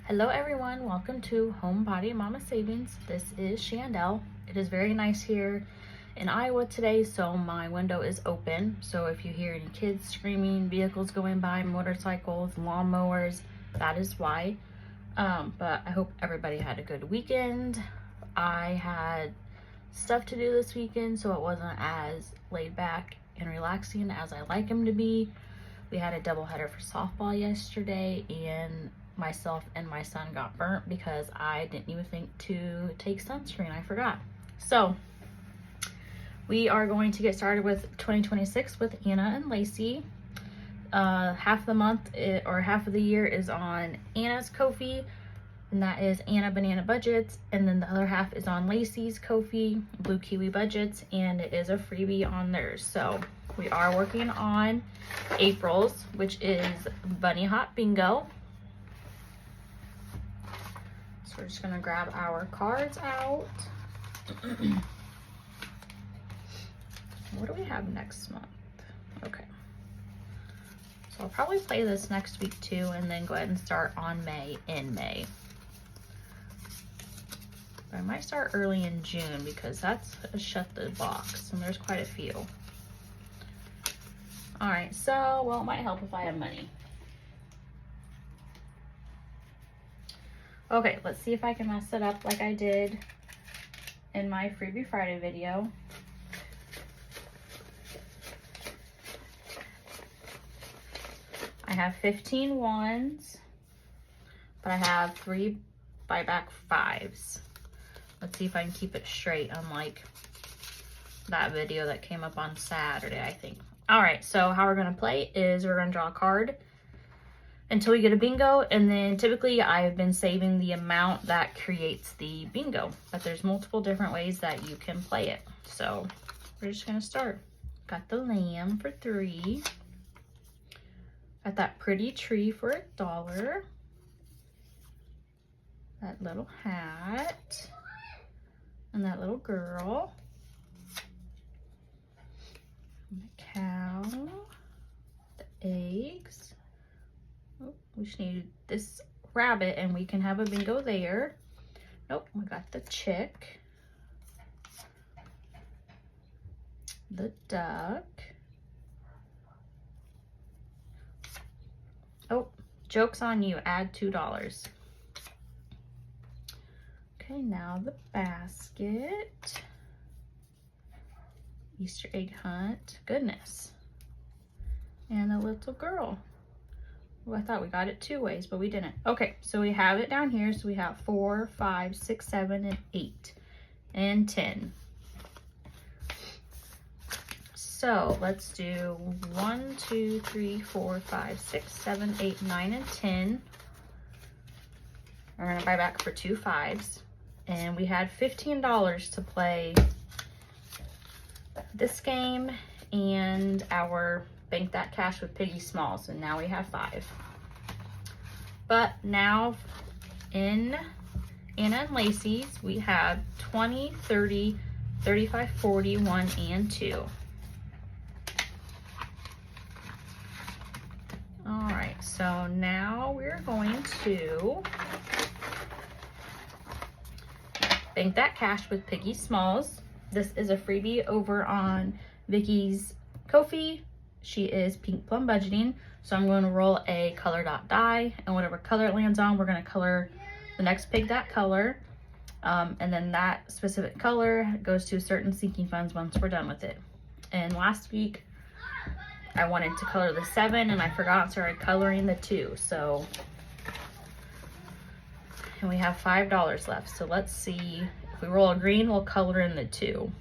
Hello everyone, welcome to Homebody Mama Savings. This is Chandel. It is very nice here in Iowa today, so my window is open. So if you hear any kids screaming, vehicles going by, motorcycles, lawnmowers, that is why. But I hope everybody had a good weekend. I had stuff to do this weekend, so it wasn't as laid back and relaxing as I like them to be. We had a doubleheader for softball yesterday, and myself and my son got burnt because I didn't even think to take sunscreen. I forgot. So we are going to get started with 2026 with Anna and Lacy. Half the month or half of the year is on Anna's Ko-fi, and that is Anna Banana Budgets, and then the other half is on Lacy's Ko-fi, Blue Kiwi Budgets, and it is a freebie on theirs. So we are working on April's, which is Bunny Hot Bingo. So we're just gonna grab our cards out. What do we have next month? Okay. So I'll probably play this next week too, and then go ahead and start on in May. But I might start early in June because that's a shut the box, and there's quite a few. All right, so, well, it might help if I have money. Okay, let's see if I can mess it up like I did in my Freebie Friday video. I have 15 ones, but I have 3 buyback 5s. Let's see if I can keep it straight, unlike that video that came up on Saturday, I think. All right, so how we're gonna play is we're gonna draw a card until we get a bingo, and then typically I've been saving the amount that creates the bingo, but there's multiple different ways that you can play it. So we're just gonna start. Got the lamb for 3. Got that pretty tree for $1. That little hat. And that little girl. And the cow. The eggs. Oh, we just need this rabbit and we can have a bingo there. Nope, we got the chick. The duck. Oh, joke's on you, add $2. Okay, now the basket. Easter egg hunt, goodness. And a little girl. Well, I thought we got it 2 ways, but we didn't. Okay, so we have it down here. So we have 4, 5, 6, 7, and 8, and 10. So let's do 1, 2, 3, 4, 5, 6, 7, 8, 9, and 10. We're gonna buy back for 2 5s. And we had $15 to play this game and our Bank That Cash with Piggy Smalls, and now we have 5. But now in Anna and Lacy's, we have 20, 30, 35, 40, 1, and 2. All right, so now we're going to Bank That Cash with Piggy Smalls. This is a freebie over on Vicky's Ko-fi. She is Pink Plum Budgeting. So I'm going to roll a color dot die, and whatever color it lands on, we're going to color the next pig that color. And then that specific color goes to certain sinking funds once we're done with it. And last week, I wanted to color the 7, and I forgot and started coloring the 2. So, and we have $5 left. So let's see. If we roll a green, we'll color in the 2.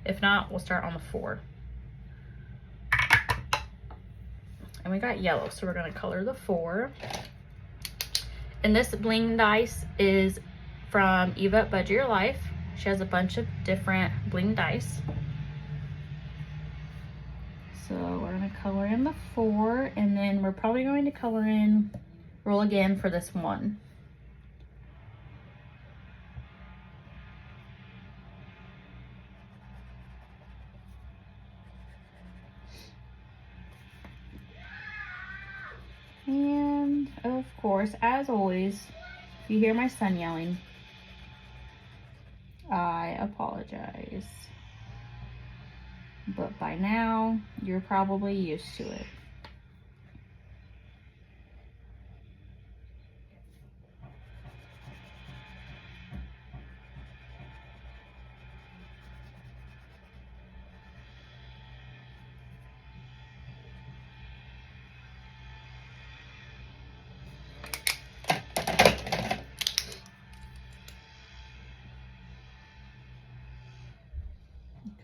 If not, we'll start on the 4. And we got yellow, so we're gonna color the 4. And this Bling Dice is from Eva at Budget Your Life. She has a bunch of different Bling Dice. So we're gonna color in the 4, and then we're probably going to color in, roll again for this 1. And of course, course, as always, if you hear my son yelling, I apologize. But by now, you're probably used to it.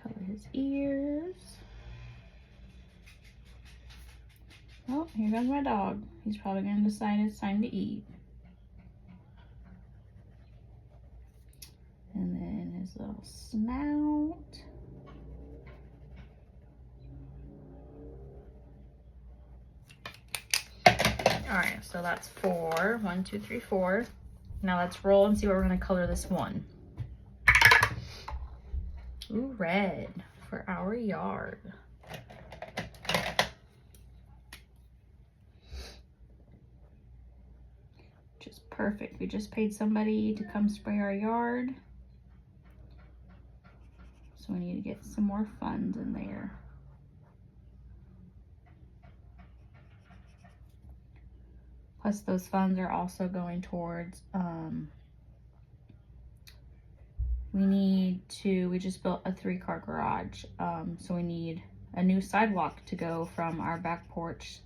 Color his ears. Oh, here comes my dog. He's probably going to decide it's time to eat. And then his little snout. All right, so that's 4. 1, 2, 3, 4. Now let's roll and see what we're going to color this one. Ooh, red for our yard. Just perfect. We just paid somebody to come spray our yard. So we need to get some more funds in there. Plus those funds are also going towards, we just built a 3-car garage. So we need a new sidewalk to go from our back porch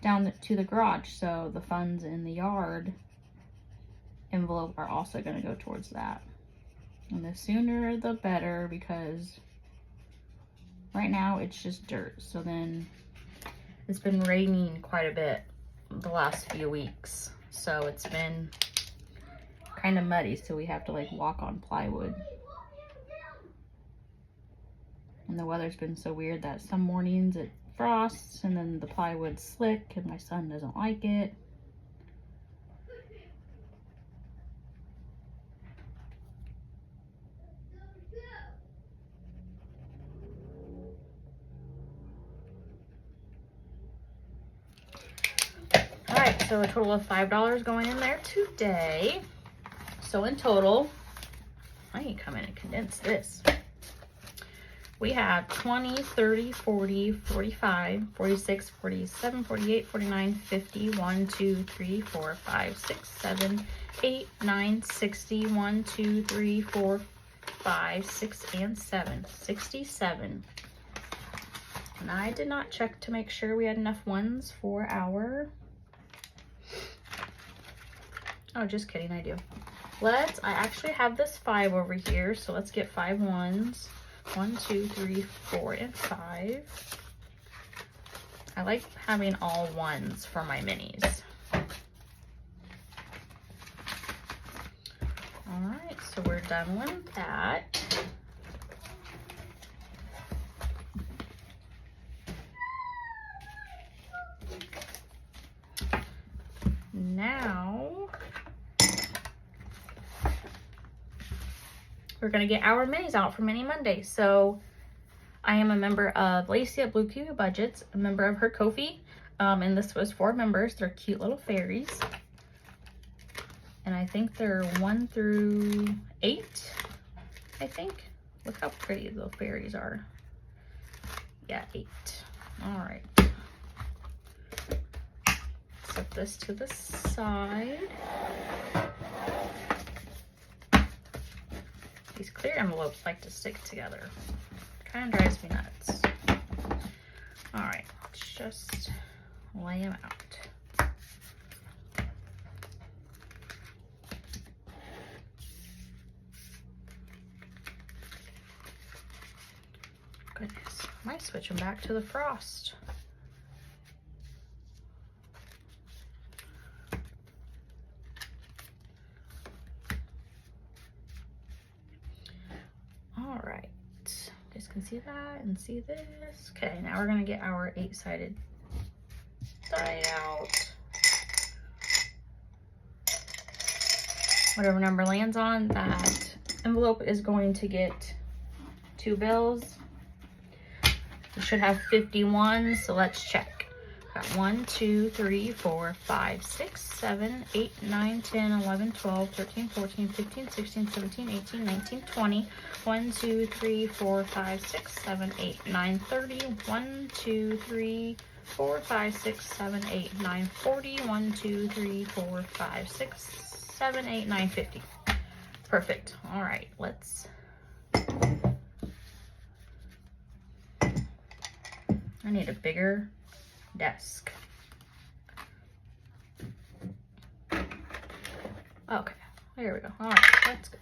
down to the garage. So the funds in the yard envelope are also going to go towards that. And the sooner the better, because right now it's just dirt. So then it's been raining quite a bit the last few weeks. So it's been kind of muddy, so we have to like walk on plywood. And the weather's been so weird that some mornings it frosts and then the plywood's slick and my son doesn't like it. All right, so a total of $5 going in there today. So in total, I need to come in and condense this. We have 20, 30, 40, 45, 46, 47, 48, 49, 50, 1, 2, 3, 4, 5, 6, 7, 8, 9, 60, 1, 2, 3, 4, 5, 6, and 7. 67. And I did not check to make sure we had enough ones for our... Oh, just kidding, I do. I actually have this 5 over here, so let's get 5 ones. 1, 2, 3, 4, and 5. I like having all ones for my minis. All right, so we're done with that. Now, we're gonna get our minis out for Mini Monday. So I am a member of Lacy at Blue Kiwi Budgets, a member of her Ko-fi, and this was 4 members. They're cute little fairies. And I think they're 1 through 8, I think. Look how pretty the fairies are. Yeah, 8. All right. Set this to the side. These clear envelopes like to stick together. Kind of drives me nuts. All right, let's just lay them out. Goodness, I might switch them back to the frost. All right, you guys can see that and see this. Okay, now we're gonna get our 8-sided die out. Whatever number lands on, that envelope is going to get 2 bills. We should have 51, so let's check. Got 1, 2, 3, 4, 5, 6, 7, 8, 9, 10, 11, 12, 13, 14, 15, 16, 17, 18, 19, 20. 1, 2, 3, 4, 5, 6, 7, 8, 9, 30. 1, 2, 3, 4, 5, 6, 7, 8, 9, 40. 1, 2, 3, 4, 5, 6, 7, 8, 9, 50. Perfect. All right, let's. I need a bigger desk. Okay, there we go. All right, let's go.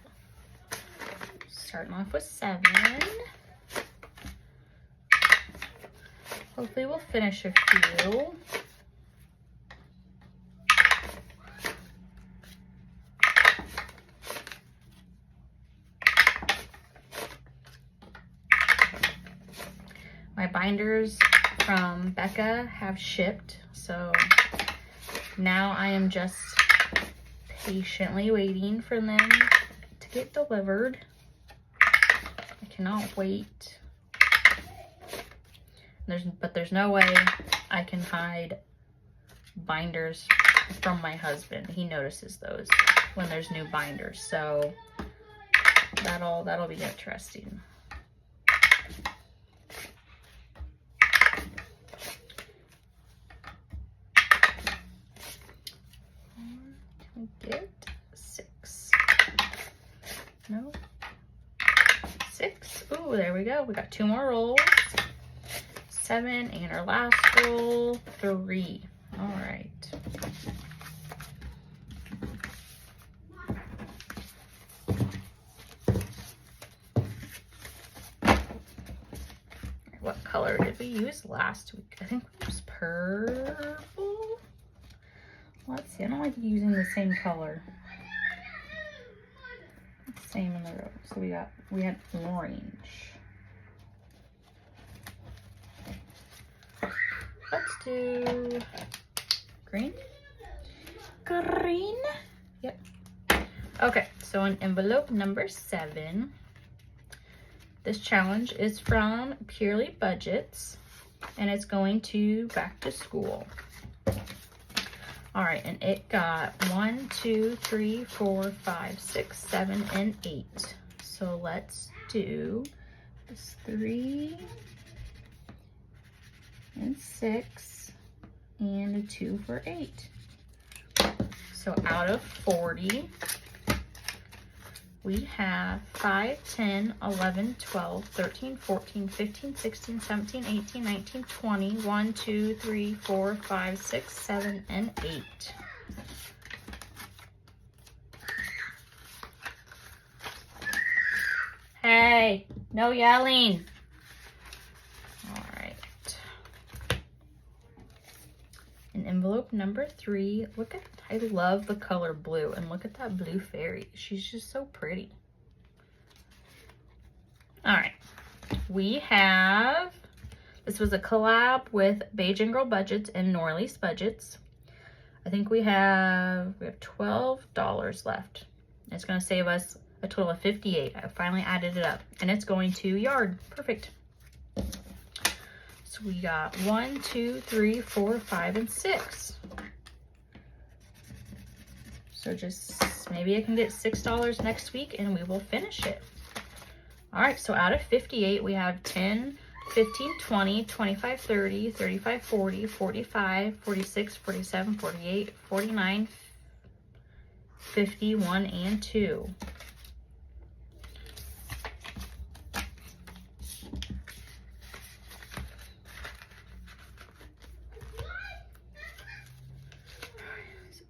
Starting off with 7. Hopefully we'll finish a few. My binders from Becca have shipped, so now I am just patiently waiting for them to get delivered. I cannot wait. But there's no way I can hide binders from my husband. He notices those when there's new binders, so that'll be interesting. Get 6. No. 6. Ooh, there we go. We got 2 more rolls. 7 and our last roll, 3. All right. What color did we use last week? I think it was purple. Let's see. I don't like using the same color. Same in the row. So we had orange. Let's do green. Green. Yep. Okay. So in envelope number 7, this challenge is from Purely Budgets, and it's going to back to school. All right, and it got 1, 2, 3, 4, 5, 6, 7, and 8. So let's do this 3 and 6 and a 2 for 8. So out of 40, we have 5, 10, 11, 12, 13, 14, 15, 16, 17, 18, 19, 20, 1, 2, 3, 4, 5, 6, 7, and 8. Hey, no yelling. All right. In envelope number 3, look at, I love the color blue, and look at that blue fairy. She's just so pretty. All right, we have, this was a collab with Beige and Girl Budgets and Norlease Budgets. I think we have $12 left. It's gonna save us a total of 58. I finally added it up, and it's going to Yard. Perfect. So we got 1, 2, 3, 4, 5, and 6. So just maybe I can get $6 next week and we will finish it. All right, so out of 58, we have 10, 15, 20, 25, 30, 35, 40, 45, 46, 47, 48, 49, 51, and 2.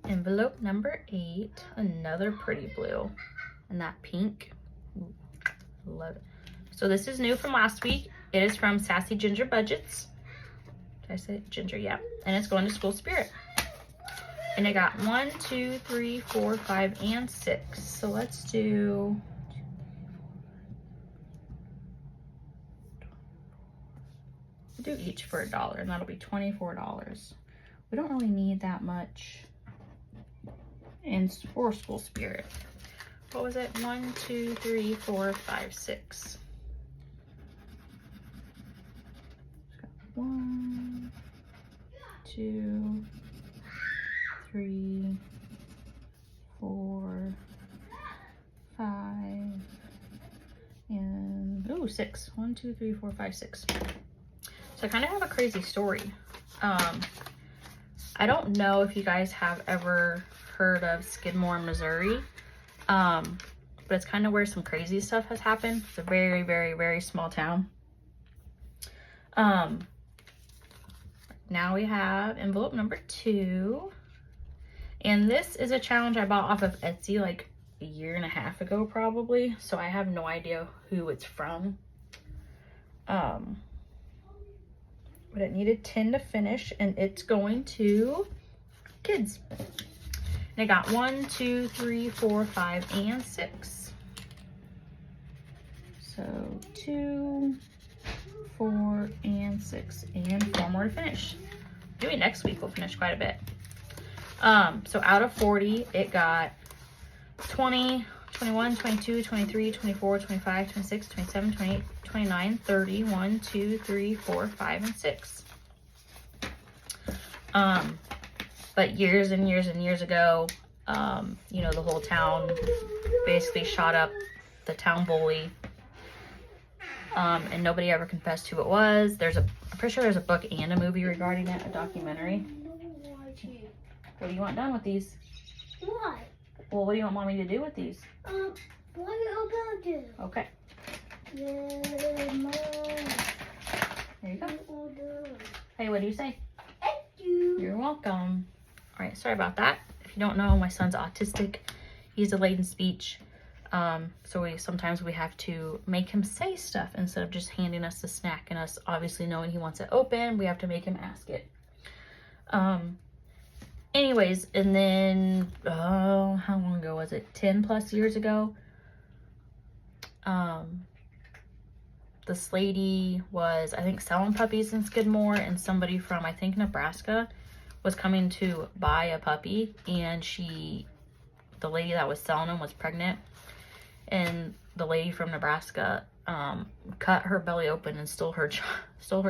Envelope number 8, another pretty blue, and that pink. Ooh, love it. So this is new from last week. It is from Sassy Ginger Budgets. Did I say Ginger? Yeah. And it's going to School Spirit. And I got 1, 2, 3, 4, 5, and 6. So let's do each for $1, and that'll be $24. We don't really need that much in for School Spirit. What was it? 1, 2, 3, 4, 5, 6. 1, 2, 3, 4, 5, and ooh, 6. 1, 2, 3, 4, 5, 6. So I kind of have a crazy story. I don't know if you guys have ever heard of Skidmore, Missouri, but it's kind of where some crazy stuff has happened. It's a very, very, very small town. Now we have envelope number 2, and this is a challenge I bought off of Etsy like a year and a half ago probably, so I have no idea who it's from. But it needed 10 to finish, and it's going to kids. And I got 1, 2, 3, 4, 5, and 6. So 2, 4, and 6, and 4 more to finish. Maybe next week we'll finish quite a bit. So out of 40, it got 20, 21, 22, 23, 24, 25, 26, 27, 28, 29, 30, 1, 2, 3, 4, 5, and 6. But years and years and years ago, you know, the whole town basically shot up the town bully. And nobody ever confessed who it was. I'm pretty sure there's a book and a movie regarding it, a documentary. What do you want done with these? What? Well, what do you want mommy to do with these? What are you gonna do? Okay. Yeah, Mom. There you go. Hey, what do you say? Thank you. You're welcome. All right, sorry about that. If you don't know, my son's autistic. He's delayed in speech. So sometimes we have to make him say stuff instead of just handing us the snack, and us obviously knowing he wants it open, we have to make him ask it. Anyways, and then, how long ago was it? 10 plus years ago. This lady was, I think, selling puppies in Skidmore, and somebody from, I think, Nebraska was coming to buy a puppy, and the lady that was selling him was pregnant, and the lady from Nebraska cut her belly open and stole her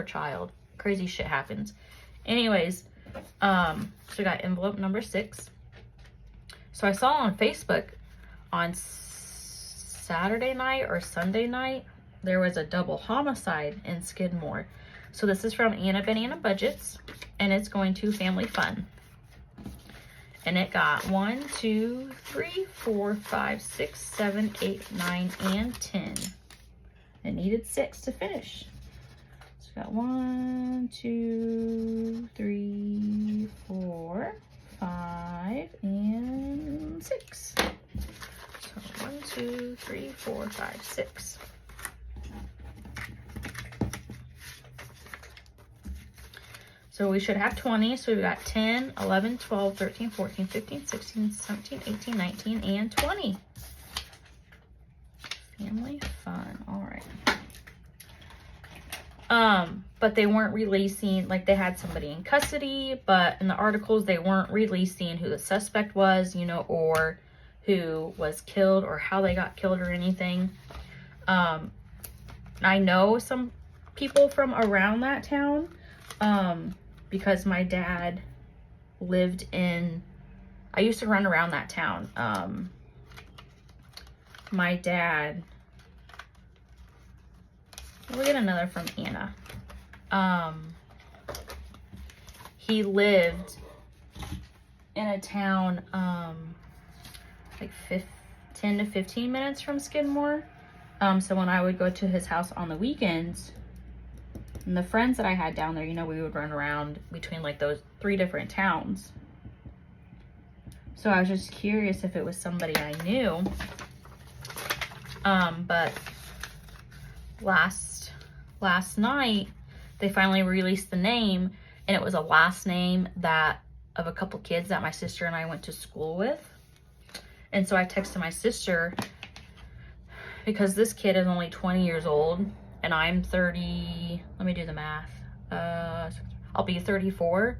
child. Crazy shit happens. Anyways, so we got envelope number 6. So I saw on Facebook on Saturday night or Sunday night, there was a double homicide in Skidmore. So this is from Anna Banana Budgets, and it's going to Family Fun. And it got 1, 2, 3, 4, 5, 6, 7, 8, 9, and 10. It needed 6 to finish. So we got 1, 2, 3, 4, 5, and 6. So 1, 2, 3, 4, 5, 6. So we should have 20. So we've got 10, 11, 12, 13, 14, 15, 16, 17, 18, 19, and 20. Family Fun. All right. But they weren't releasing, like, they had somebody in custody, but in the articles they weren't releasing who the suspect was, you know, or who was killed or how they got killed or anything. I know some people from around that town, because my dad lived in, I used to run around that town. My dad, we'll get another from Anna. He lived in a town, like 10 to 15 minutes from Skidmore. So when I would go to his house on the weekends, and the friends that I had down there, you know, we would run around between like those 3 different towns. So I was just curious if it was somebody I knew. But last night, they finally released the name, and it was a last name of a couple kids that my sister and I went to school with. And so I texted my sister, because this kid is only 20 years old, and I'm 30, let me do the math. I'll be 34.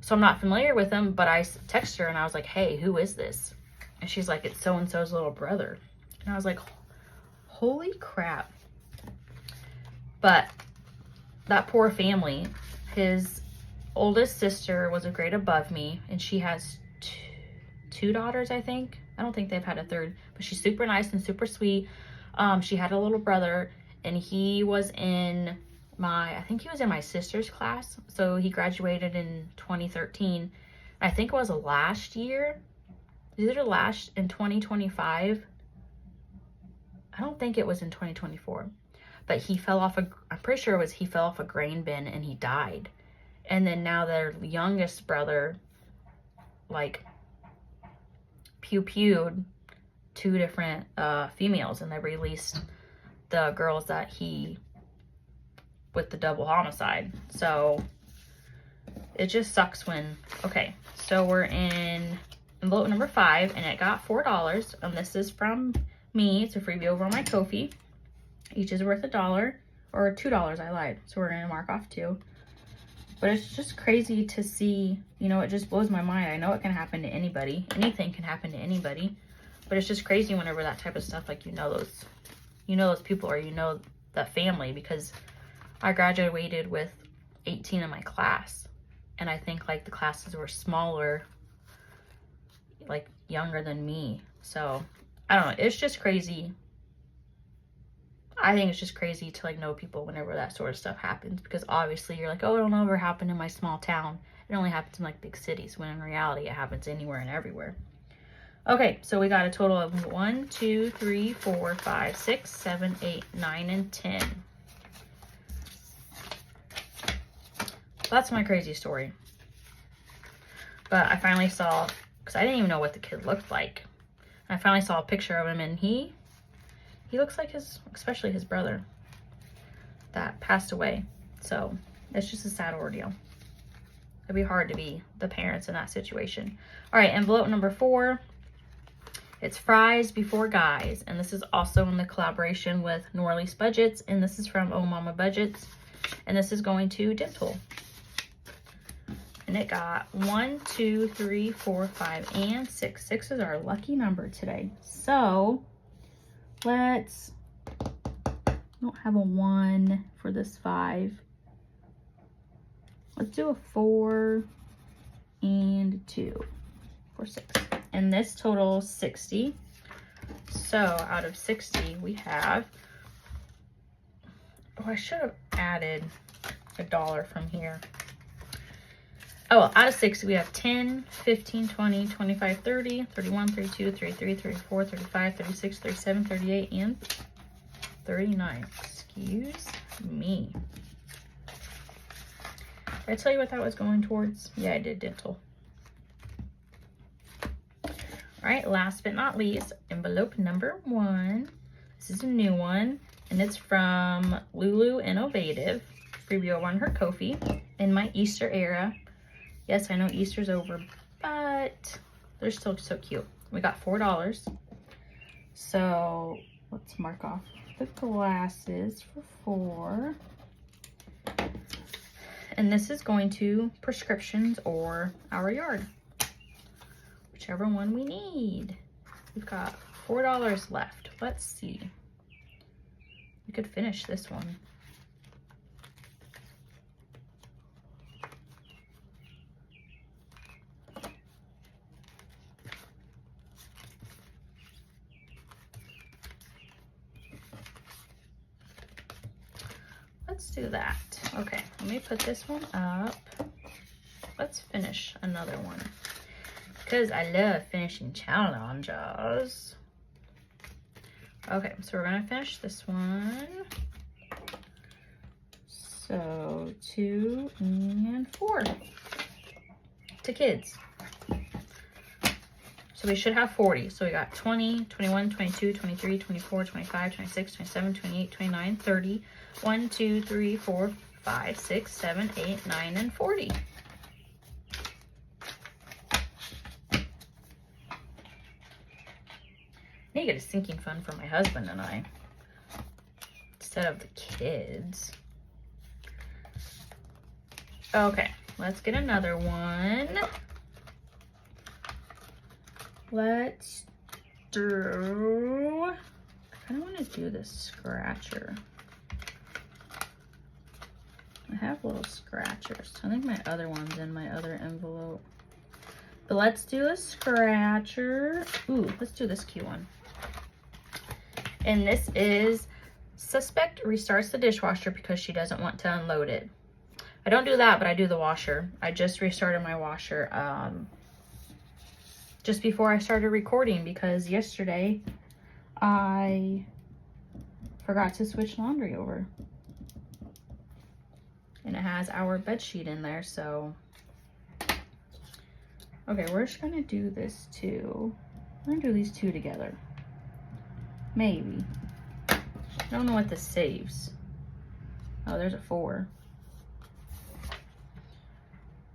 So I'm not familiar with him, but I texted her and I was like, hey, who is this? And she's like, it's so-and-so's little brother. And I was like, holy crap. But that poor family, his oldest sister was a grade above me, and she has two daughters, I think. I don't think they've had a third, but she's super nice and super sweet. She had a little brother, and he was in I think he was in my sister's class. So he graduated in 2013. I think it was last year. Either last in 2025. I don't think it was in 2024. But he fell off I'm pretty sure it was he fell off a grain bin and he died. And then now their youngest brother, like, pew-pewed 2 different females, and they released the girls that he, with the double homicide. So it just sucks when, okay, so we're in envelope number 5, and it got $4, and this is from me. It's a freebie over on my Ko-fi. Each is worth $1, or $2, I lied. So we're gonna mark off 2. But it's just crazy to see, you know, it just blows my mind. I know it can happen to anybody. Anything can happen to anybody. But it's just crazy whenever that type of stuff, like, you know those people, or you know the family, because I graduated with 18 in my class. And I think, like, the classes were smaller, like, younger than me. So, I don't know. It's just crazy. I think it's just crazy to, like, know people whenever that sort of stuff happens, because obviously you're like, oh, it'll never happen in my small town. It only happens in, like, big cities, when in reality it happens anywhere and everywhere. Okay, so we got a total of 1, 2, 3, 4, 5, 6, 7, 8, 9, and 10. That's my crazy story. But I finally saw, because I didn't even know what the kid looked like. I finally saw a picture of him, and he looks like especially his brother that passed away. So it's just a sad ordeal. It'd be hard to be the parents in that situation. All right, envelope number 4. It's Fries Before Guys, and this is also in the collaboration with Norlease Budgets, and this is from Oh Mama Budgets, and this is going to dental. And it got 1, 2, 3, 4, 5, and 6. 6 is our lucky number today. So I don't have a 1 for this 5. Let's do a 4 and 2 for 6. And this totals 60. So out of 60, we have, oh, I should have added $1 from here. Oh, well, out of 60, we have 10, 15, 20, 25, 30, 31, 32, 33, 34, 35, 36, 37, 38, and 39. Excuse me. Did I tell you what that was going towards? Yeah, I did, dental. All right, last but not least, envelope number 1. This is a new one, and it's from Lulu Innovative. Freebie over on her Ko-fi in my Easter era. Yes, I know Easter's over, but they're still so cute. We got $4. So let's mark off the glasses for 4. And this is going to prescriptions or our yard, whichever one we need. We've got $4 left. Let's see. We could finish this one. Let's do that. Okay, let me put this one up. Let's finish another one, because I love finishing challenges. Okay, so we're gonna finish this one. So 2 and 4 to kids. So we should have 40. So we got 20, 21, 22, 23, 24, 25, 26, 27, 28, 29, 30. 1, 2, 3, 4, 5, 6, 7, 8, 9, and 40. I need to get a sinking fund for my husband and I, instead of the kids. Okay, let's get another one. Let's do, I kind of want to do the scratcher. I have little scratchers. I think my other one's in my other envelope. But let's do a scratcher. Ooh, let's do this cute one. And this is suspect restarts the dishwasher because she doesn't want to unload it. I don't do that, but I do the washer. I just restarted my washer just before I started recording because yesterday I forgot to switch laundry over. And it has our bed sheet in there, so. Okay, we're just gonna do this too. We're gonna do these two together. Maybe. I don't know what this saves. Oh, there's a 4.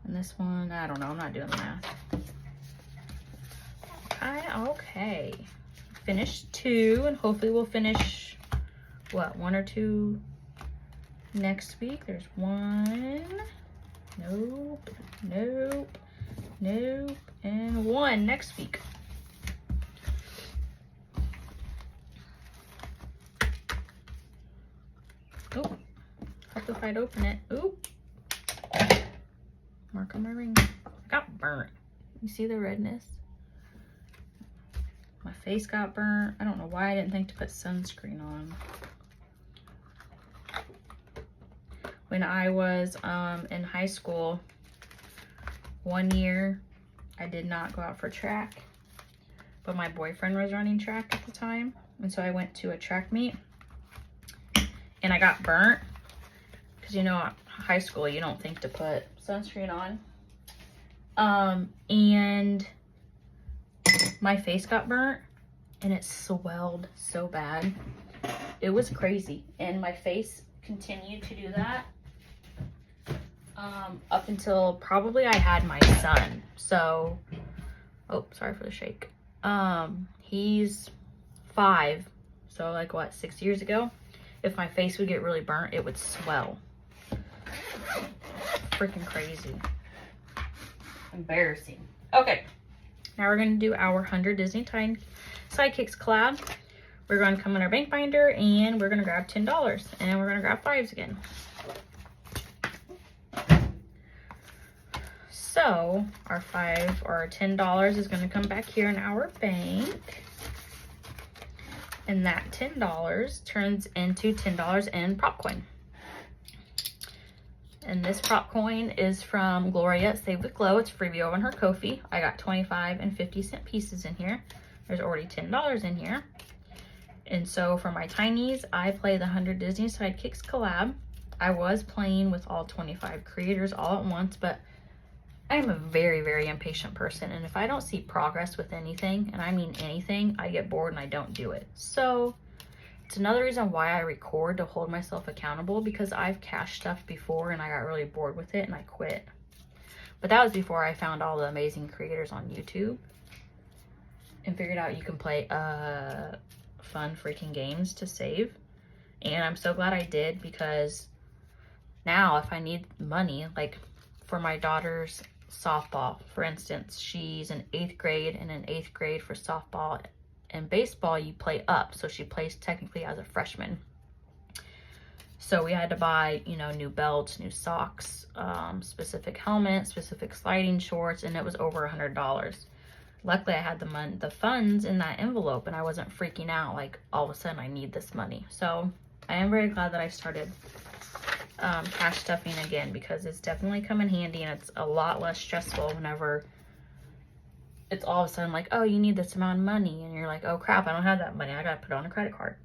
And this one, I don't know, I'm not doing the math. Okay. Finished 2, and hopefully we'll finish, what, 1 or 2 next week. There's 1. Nope, nope, nope, and 1 next week. Oh, hope if I'd open it. Oop. Mark on my ring. I got burnt. You see the redness? My face got burnt. I don't know why I didn't think to put sunscreen on. When I was in high school, one year I did not go out for track, but my boyfriend was running track at the time. And so I went to a track meet and I got burnt because, you know, high school, you don't think to put sunscreen on. And my face got burnt and it swelled so bad. It was crazy. And my face continued to do that up until probably I had my son. So, oh, sorry for the shake. He's 5. So like what, 6 years ago? If my face would get really burnt, it would swell. Freaking crazy. Embarrassing. Okay, now we're going to do our 100 Disney Time Sidekicks collab. We're going to come in our bank binder and we're going to grab $10 and we're going to grab 5s again. So our $5 or $10 is going to come back here in our bank. And that $10 turns into $10 in prop coin. And this prop coin is from Gloria at Save with Glow. It's freebie over on her Ko-fi. I got 25 and 50-cent pieces in here. There's already $10 in here. And so for my tinies, I play the 100 Disney Sidekicks collab. I was playing with all 25 creators all at once, but I am a very, very impatient person. And if I don't see progress with anything, and I mean anything, I get bored and I don't do it. So it's another reason why I record, to hold myself accountable, because I've cashed stuff before and I got really bored with it and I quit. But that was before I found all the amazing creators on YouTube and figured out you can play fun freaking games to save. And I'm so glad I did, because now if I need money, like for my daughter's softball, for instance, she's in 8th grade, and in 8th grade for softball and baseball, you play up. So she plays technically as a freshman. So we had to buy, you know, new belts, new socks, specific helmets, specific sliding shorts, and it was over $100. Luckily, I had the funds in that envelope, and I wasn't freaking out like all of a sudden I need this money. So I am very glad that I started cash stuffing again, because it's definitely come in handy, and it's a lot less stressful whenever it's all of a sudden like, oh, you need this amount of money, and you're like, oh crap, I don't have that money, I gotta put it on a credit card.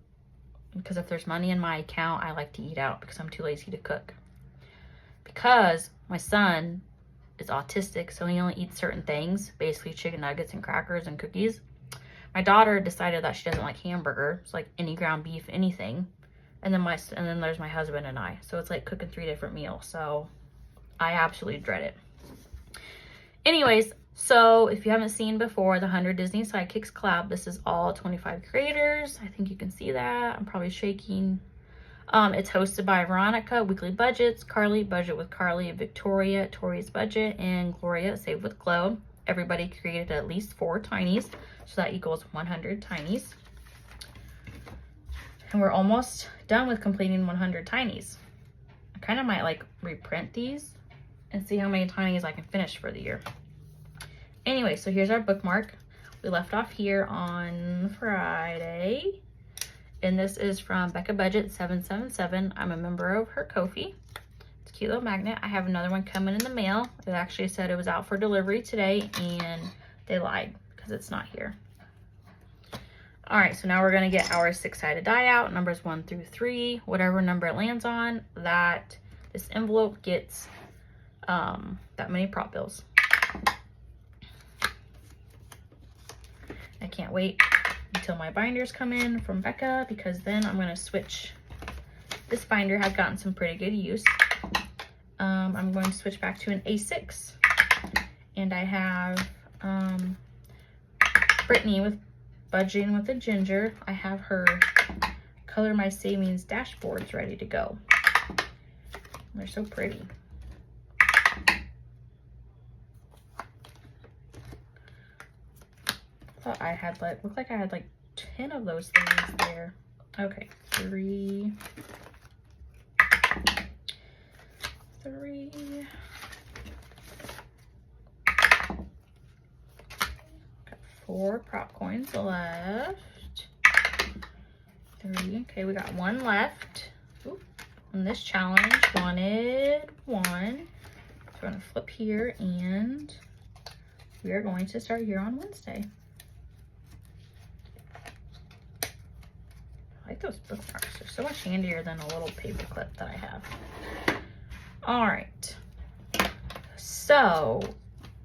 Because if there's money in my account, I like to eat out because I'm too lazy to cook. Because my son is autistic, so he only eats certain things, basically chicken nuggets and crackers and cookies. My daughter decided that she doesn't like hamburger. It's like any ground beef, anything. And then there's my husband and I. So it's like cooking 3 different meals. So I absolutely dread it. Anyways, so if you haven't seen before the 100 Disney Sidekicks collab, this is all 25 creators. I think you can see that. I'm probably shaking. It's hosted by Veronica, Weekly Budgets, Carly, Budget with Carly, Victoria, Tori's Budget, and Gloria, Save with Glow. Everybody created at least 4 tinies, so that equals 100 tinies. And we're almost done with completing 100 tinies. kind of might like reprint these and see how many tinies I can finish for the year. Anyway, so here's our bookmark. We left off here on Friday. And this is from Becca Budget 777. I'm a member of her Ko-fi. It's a cute little magnet. I have another one coming in the mail. It actually said it was out for delivery today, and they lied because it's not here. All right, so now we're gonna get our 6-sided die out, numbers 1 through 3. Whatever number it lands on, that this envelope gets that many prop bills. I can't wait until my binders come in from Becca, because then I'm gonna switch. This binder has gotten some pretty good use. I'm going to switch back to an A6, and I have Brittany with Budgeting with a Ginger. I have her Color My Savings dashboards ready to go. They're so pretty. Thought I had like, looked like I had like 10 of those things there. Okay, 3. Got 4 prop coins left. 3. Okay, we got 1 left. Ooh, on this challenge, wanted 1. So we're gonna flip here, and we are going to start here on Wednesday. I like those bookmarks. They're so much handier than a little paper clip that I have. All right. So,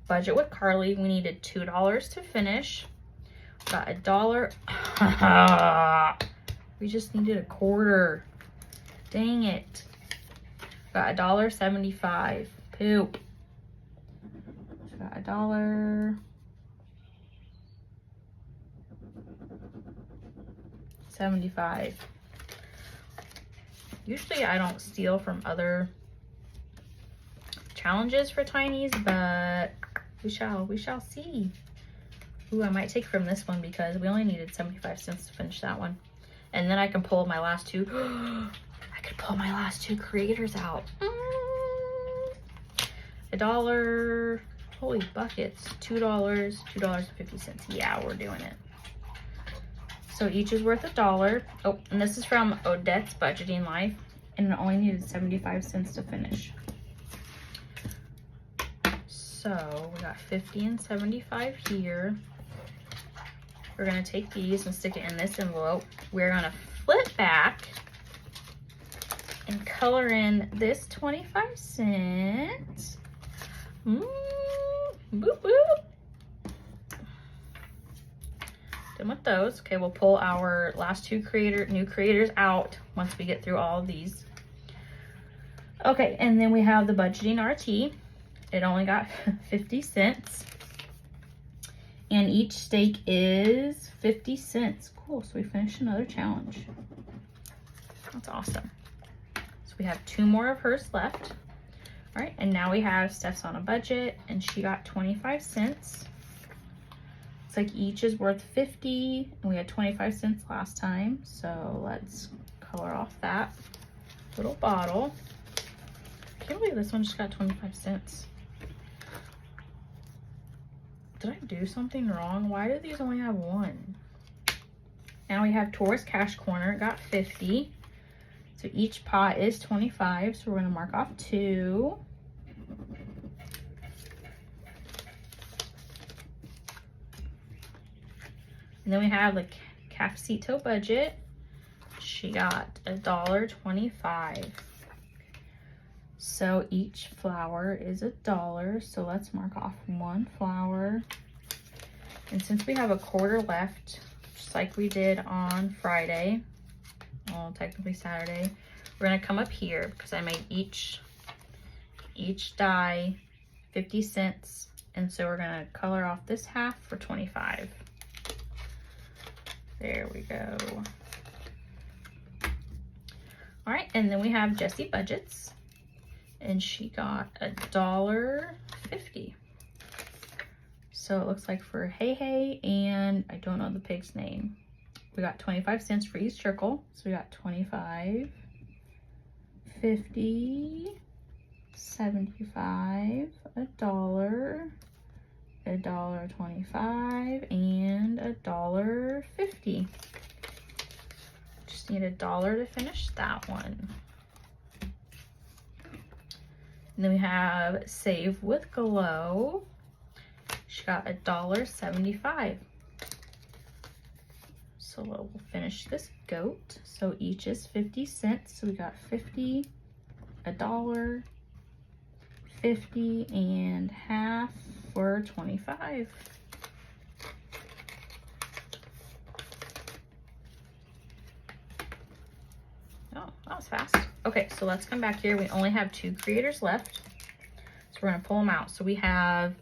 budget with Carly. We needed $2 to finish. Got $1. We just needed a quarter. Dang it. Got $1.75. Poop. So got $1. 75. Usually I don't steal from other challenges for tinies, but we shall see. Ooh, I might take from this one because we only needed 75 cents to finish that one. And then I can pull my last 2. I could pull my last 2 creators out. $1. Holy buckets. $2. $2.50. Yeah, we're doing it. So each is worth $1. Oh, and this is from Odette's Budgeting Life, and it only needed 75 cents to finish. So we got 50 and 75 here. We're gonna take these and stick it in this envelope. We're gonna flip back and color in this 25 cents. Boop, boop. Done with those. Okay, we'll pull our last 2 new creators out once we get through all of these. Okay, and then we have the Budgeting RT. It only got 50 cents. And each stake is 50 cents. Cool, so we finished another challenge. That's awesome. So we have 2 more of hers left. All right, and now we have Steph's on a budget, and she got 25 cents. It's like each is worth 50, and we had 25 cents last time. So let's color off that little bottle. I can't believe this one just got 25 cents. Did I do something wrong? Why do these only have 1? Now we have Taurus Cash Corner, got 50. So each pot is 25, so we're gonna mark off 2. And then we have the Cafecito Budget. She got $1.25. So each flower is $1. So let's mark off 1 flower. And since we have a quarter left, just like we did on Friday, well, technically Saturday, we're gonna come up here because I made each die 50 cents. And so we're gonna color off this half for 25. There we go. All right, and then we have Jessie Budgets, and she got $1.50. So it looks like for Hey Hey, and I don't know the pig's name, we got 25 cents for each circle. So we got 25, $50, $75, $1, $1.25, and $1.50. Just need $1 to finish that one. And then we have Save with Glow. She got $1.75. So we'll finish this goat. So each is 50 cents. So we got 50, $1, 50, and half for 25. Oh, that was fast. Okay, so let's come back here. We only have 2 creators left. So we're gonna pull them out. So we have,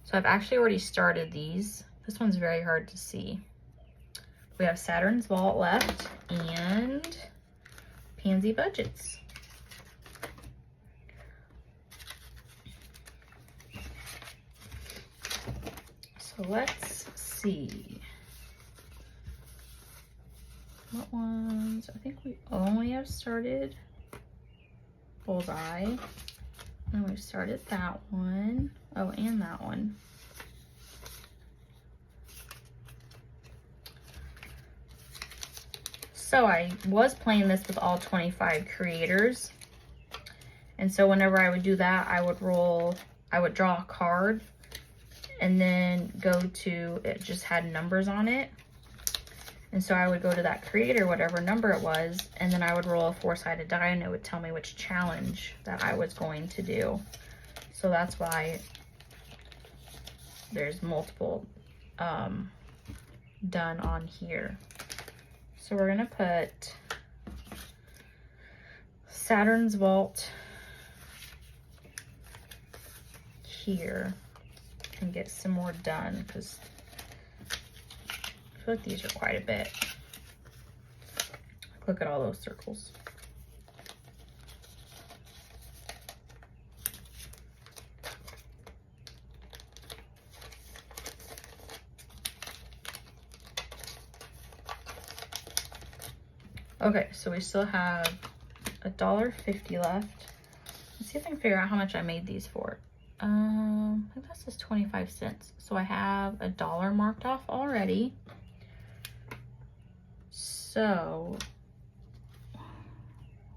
so I've actually already started these. This one's very hard to see. We have Saturn's Vault left and Pansy Budgets. So let's see. What ones? I think we only have started Bullseye. And we've started that one. Oh, and that one. So I was playing this with all 25 creators. And so whenever I would do that, I would draw a card and then go to, it just had numbers on it. And so I would go to that creator, whatever number it was, and then I would roll a 4-sided die and it would tell me which challenge that I was going to do. So that's why there's multiple done on here. So we're gonna put Saturn's Vault here and get some more done because I feel like these are quite a bit. Look at all those circles. Okay, so we still have $1.50 left. Let's see if I can figure out how much I made these for. I think that says 25 cents. So I have $1 marked off already. So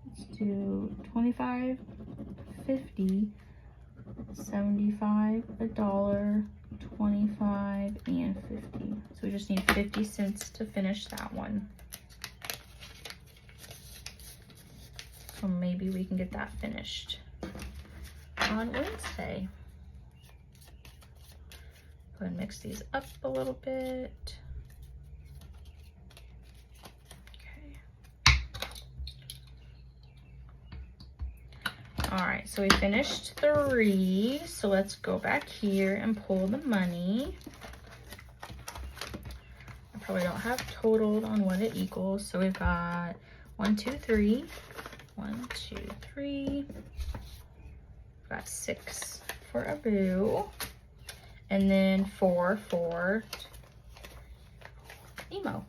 let's do 25, 50, 75, $1, 25, and 50. So we just need 50 cents to finish that one. So maybe we can get that finished on Wednesday. Go ahead and mix these up a little bit. Okay. All right, so we finished 3. So let's go back here and pull the money. I probably don't have totaled on what it equals. So we've got 1, 2, 3. 1, 2, 3. Got 6 for Abu. And then 4 for Emo.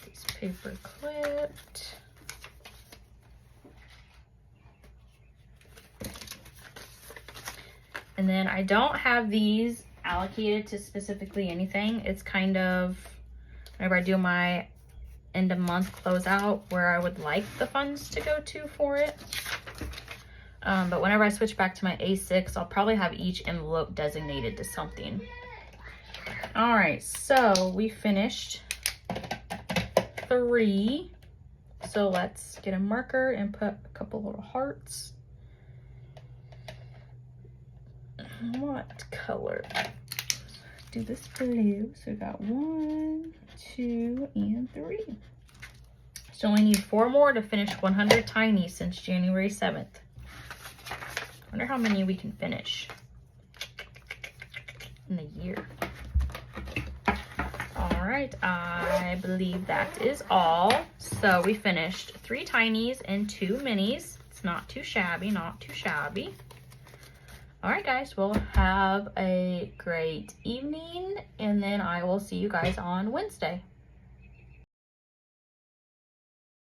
These paper clipped. And then I don't have these allocated to specifically anything. It's kind of whenever I do my end of month closeout where I would like the funds to go to for it. But whenever I switch back to my A6, I'll probably have each envelope designated to something. All right, so we finished 3. So let's get a marker and put a couple little hearts. What color? Do this blue. So we got 1, 2, and 3. So we need 4 more to finish 100 tiny since January 7th. Wonder how many we can finish in a year. All right, I believe that is all. So we finished 3 tinies and 2 minis. It's not too shabby, not too shabby. All right, guys, well, have a great evening, and then I will see you guys on Wednesday.